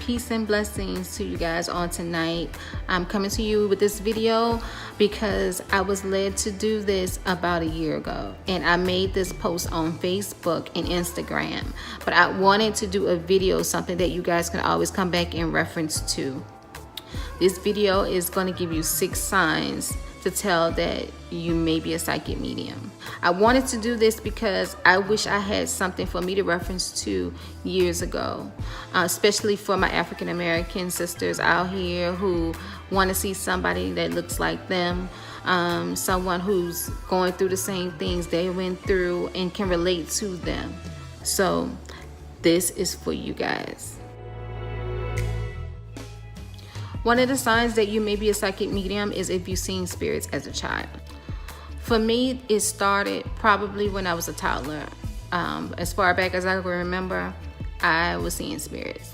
Peace and blessings to you guys on tonight. I'm coming to you with this video because I was led to do this about a year ago, and I made this post on Facebook and Instagram, but I wanted to do a video, something that you guys can always come back and reference to. This video is going to give you 6 signs to tell that you may be a psychic medium. I wanted to do this because I wish I had something for me to reference to years ago, especially for my African American sisters out here who want to see somebody that looks like them, someone who's going through the same things they went through and can relate to them. So this is for you guys. One of the signs that you may be a psychic medium is if you've seen spirits as a child. For me, it started probably when I was a toddler. As far back as I can remember, I was seeing spirits.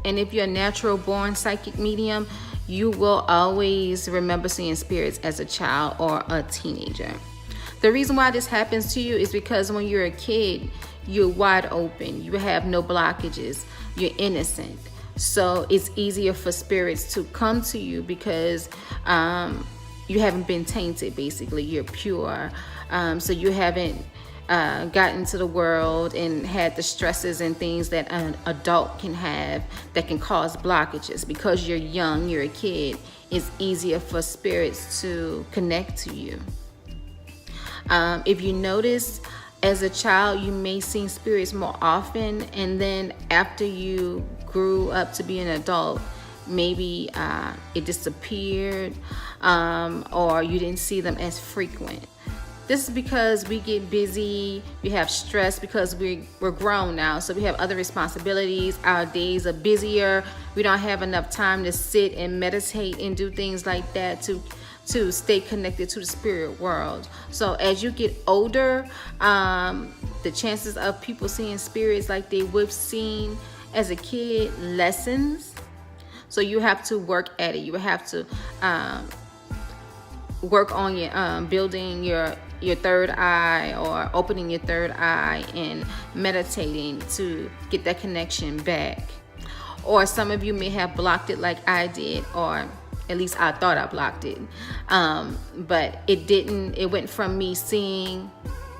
And if you're a natural born psychic medium, you will always remember seeing spirits as a child or a teenager. The reason why this happens to you is because when you're a kid, you're wide open, you have no blockages, you're innocent. So it's easier for spirits to come to you because you haven't been tainted, basically. You're pure. So you haven't gotten to the world and had the stresses and things that an adult can have that can cause blockages. Because you're young, you're a kid, it's easier for spirits to connect to you. If you notice, as a child, you may see spirits more often, and then after you grew up to be an adult, maybe it disappeared, or you didn't see them as frequent. This is because we get busy, we have stress because we're grown now, so we have other responsibilities, our days are busier, we don't have enough time to sit and meditate and do things like that to stay connected to the spirit world. So as you get older, the chances of people seeing spirits like they would have seen as a kid lessens. So you have to work at it. You have to work on your building your third eye, or opening your third eye and meditating to get that connection back. Or some of you may have blocked it like I did, or at least I thought I blocked it, but it didn't. It went from me seeing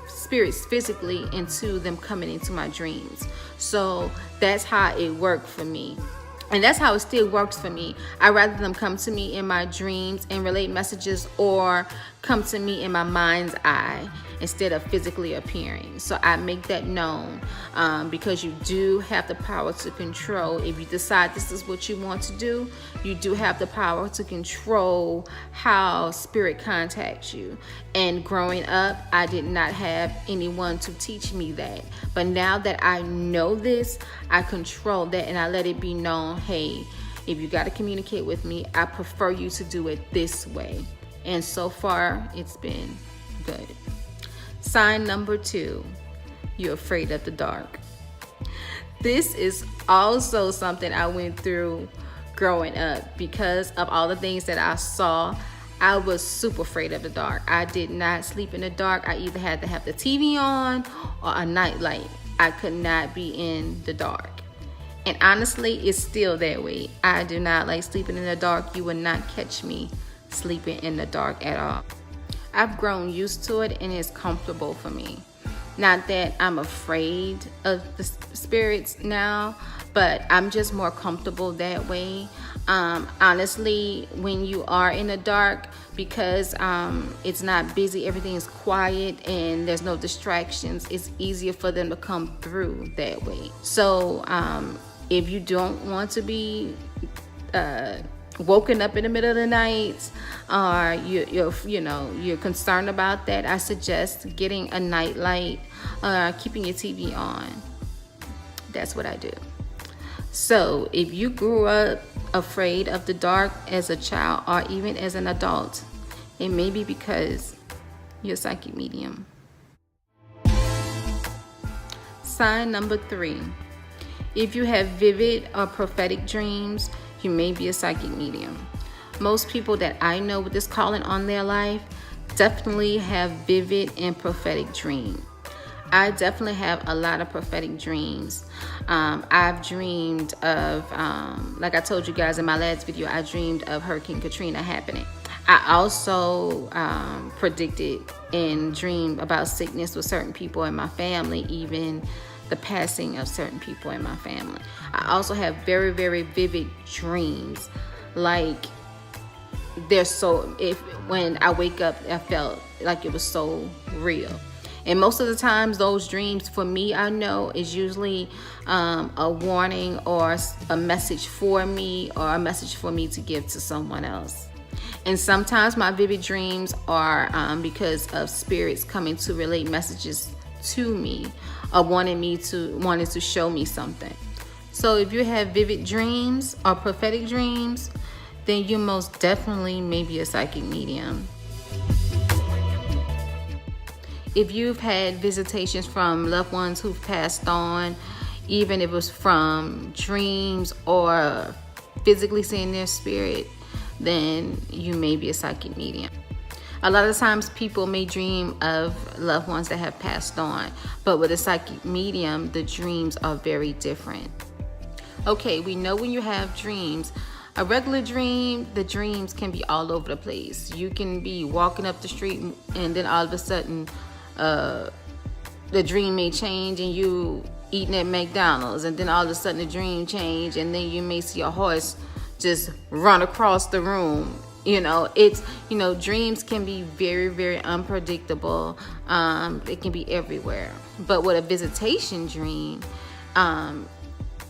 spirits physically into them coming into my dreams. So that's how it worked for me, and that's how it still works for me. I'd rather them come to me in my dreams and relate messages, or come to me in my mind's eye instead of physically appearing. So I make that known, because you do have the power to control. If you decide this is what you want to do, you do have the power to control how spirit contacts you. And growing up, I did not have anyone to teach me that. But now that I know this, I control that, and I let it be known, hey, if you got to communicate with me, I prefer you to do it this way. And so far, it's been good. Sign number 2, you're afraid of the dark. This is also something I went through growing up. Because of all the things that I saw, I was super afraid of the dark. I did not sleep in the dark. I either had to have the TV on or a nightlight. I could not be in the dark. And honestly, it's still that way. I do not like sleeping in the dark. You will not catch me sleeping in the dark at all. I've grown used to it, and it's comfortable for me. Not that I'm afraid of the spirits now, but I'm just more comfortable that way. Honestly, when you are in the dark, because it's not busy, everything is quiet and there's no distractions, it's easier for them to come through that way. So if you don't want to be woken up in the middle of the night, or you're concerned about that, I suggest getting a night light, keeping your TV on. That's what I do. So if you grew up afraid of the dark as a child, or even as an adult, it may be because you're a psychic medium. Sign number 3, if you have vivid or prophetic dreams, you may be a psychic medium. Most people that I know with this calling on their life definitely have vivid and prophetic dreams. I definitely have a lot of prophetic dreams. I've dreamed of, like I told you guys in my last video, I dreamed of Hurricane Katrina happening. I also predicted and dreamed about sickness with certain people in my family, even the passing of certain people in my family. I also have very, very vivid dreams. Like, they're so, when I wake up, I felt like it was so real. And most of the times, those dreams, for me, I know, is usually a warning or a message for me, or a message for me to give to someone else. And sometimes my vivid dreams are because of spirits coming to relate messages to me, or wanting to show me something. So if you have vivid dreams or prophetic dreams, then you most definitely may be a psychic medium. If you've had visitations from loved ones who've passed on, even if it was from dreams or physically seeing their spirit, then you may be a psychic medium. A lot of times people may dream of loved ones that have passed on, but with a psychic medium, the dreams are very different. Okay, we know when you have dreams, a regular dream, the dreams can be all over the place. You can be walking up the street and then all of a sudden, the dream may change and you eating at McDonald's, and then all of a sudden the dream change and then you may see a horse just run across the room. Dreams can be very, very unpredictable. It can be everywhere. But with a visitation dream,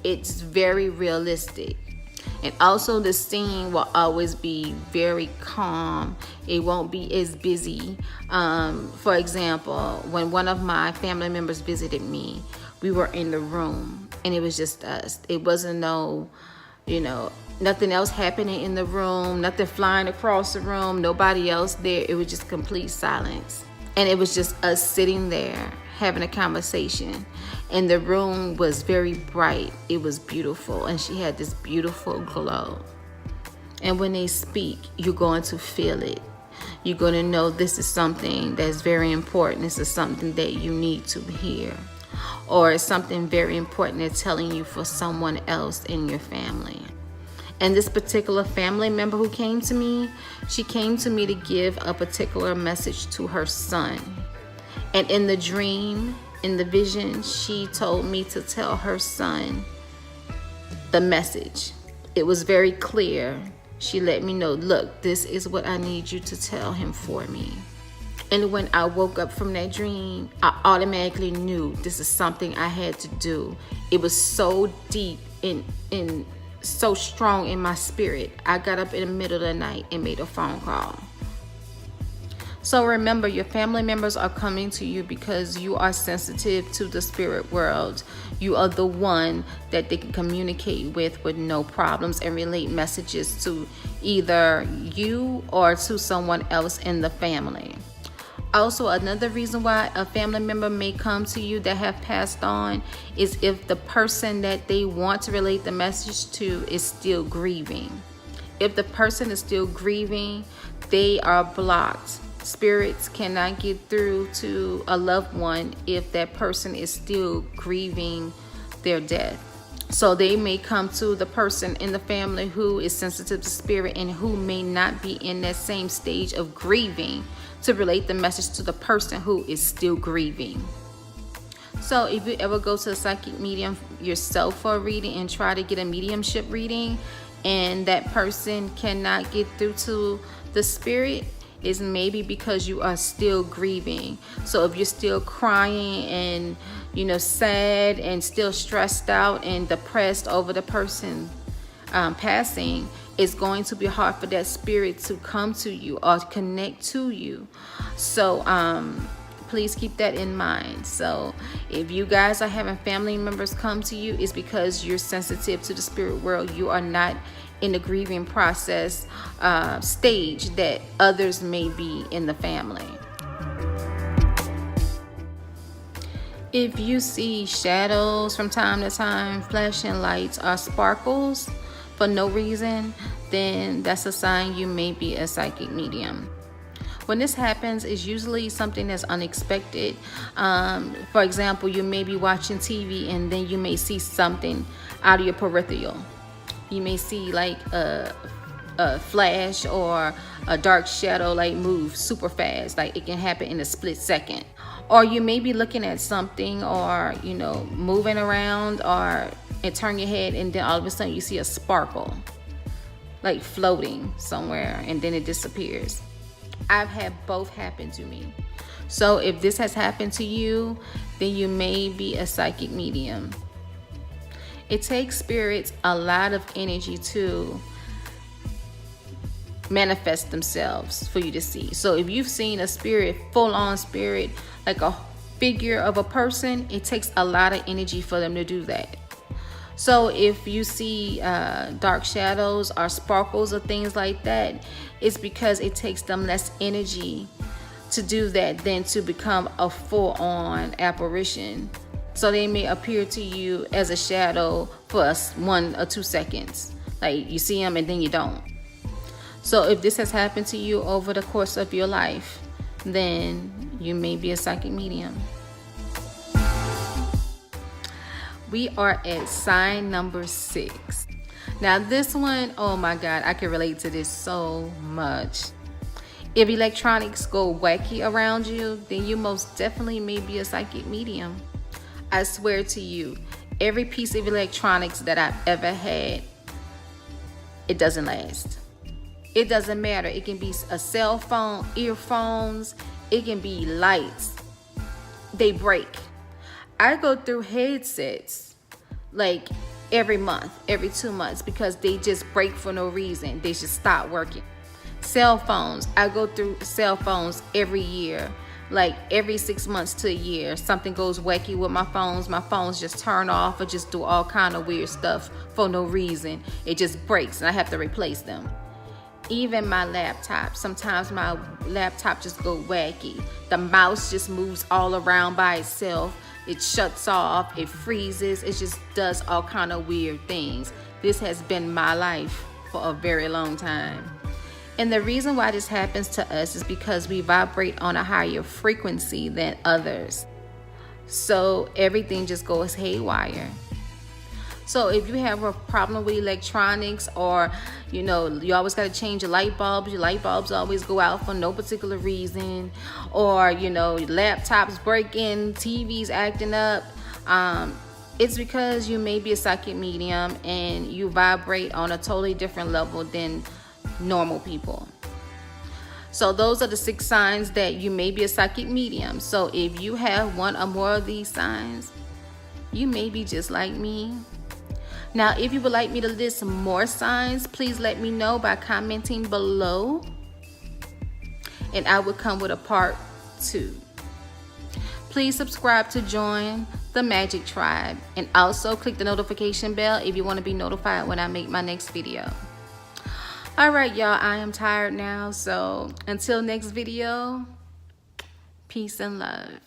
it's very realistic. And also the scene will always be very calm. It won't be as busy. For example, when one of my family members visited me, we were in the room and it was just us. It wasn't nothing else happening in the room, nothing flying across the room, nobody else there. It was just complete silence. And it was just us sitting there having a conversation. And the room was very bright. It was beautiful. And she had this beautiful glow. And when they speak, you're going to feel it. You're going to know this is something that's very important. This is something that you need to hear. Or it's something very important they're telling you for someone else in your family. And this particular family member who came to me, she came to me to give a particular message to her son. And in the dream, in the vision, she told me to tell her son the message. It was very clear. She let me know, look, this is what I need you to tell him for me. And when I woke up from that dream, I automatically knew this is something I had to do. It was so deep and so strong in my spirit. I got up in the middle of the night and made a phone call. So remember, your family members are coming to you because you are sensitive to the spirit world. You are the one that they can communicate with no problems and relate messages to either you or to someone else in the family. Also, another reason why a family member may come to you that have passed on is if the person that they want to relate the message to is still grieving. If the person is still grieving, they are blocked. Spirits cannot get through to a loved one if that person is still grieving their death. So they may come to the person in the family who is sensitive to spirit and who may not be in that same stage of grieving to relate the message to the person who is still grieving. So if you ever go to a psychic medium yourself for a reading and try to get a mediumship reading and that person cannot get through to the spirit, is maybe because you are still grieving. So if you're still crying and sad and still stressed out and depressed over the person passing, it's going to be hard for that spirit to come to you or connect to you. So please keep that in mind. So if you guys are having family members come to you, it's because you're sensitive to the spirit world. You are not in the grieving process stage that others may be in the family. If you see shadows from time to time, flashing lights or sparkles for no reason, then that's a sign you may be a psychic medium. When this happens, it's usually something that's unexpected. For example, you may be watching TV and then you may see something out of your peripheral. You may see like a flash or a dark shadow like move super fast. Like it can happen in a split second. Or you may be looking at something, or you know, moving around, or and turn your head and then all of a sudden you see a sparkle like floating somewhere and then it disappears. I've had both happen to me. So if this has happened to you, then you may be a psychic medium. It takes spirits a lot of energy to manifest themselves for you to see. So if you've seen a spirit, full-on spirit, like a figure of a person, it takes a lot of energy for them to do that. So if you see dark shadows or sparkles or things like that, it's because it takes them less energy to do that than to become a full-on apparition. So they may appear to you as a shadow for 1 or 2 seconds. Like you see them and then you don't. So if this has happened to you over the course of your life, then you may be a psychic medium. We are at sign number 6. Now this one, oh my God, I can relate to this so much. If electronics go wacky around you, then you most definitely may be a psychic medium. I swear to you, every piece of electronics that I've ever had, it doesn't last. It doesn't matter. It can be a cell phone, earphones, it can be lights. They break. I go through headsets like every month, every 2 months, because they just break for no reason. They just stop working. Cell phones, I go through cell phones every year, like every 6 months to a year. Something goes wacky with my phones just turn off or just do all kind of weird stuff for no reason. It just breaks and I have to replace them. Even my laptop, sometimes my laptop just go wacky. The mouse just moves all around by itself. It shuts off, it freezes, it just does all kind of weird things. This has been my life for a very long time. And the reason why this happens to us is because we vibrate on a higher frequency than others. So everything just goes haywire. So if you have a problem with electronics, or you know, you always got to change your light bulbs always go out for no particular reason, or you know, laptops breaking, TVs acting up, it's because you may be a psychic medium and you vibrate on a totally different level than normal people. So those are the 6 signs that you may be a psychic medium. So if you have one or more of these signs, you may be just like me. Now, if you would like me to list more signs, please let me know by commenting below, and I will come with a part 2. Please subscribe to join the Magic Tribe, and also click the notification bell if you want to be notified when I make my next video. All right, y'all, I am tired now, so until next video, peace and love.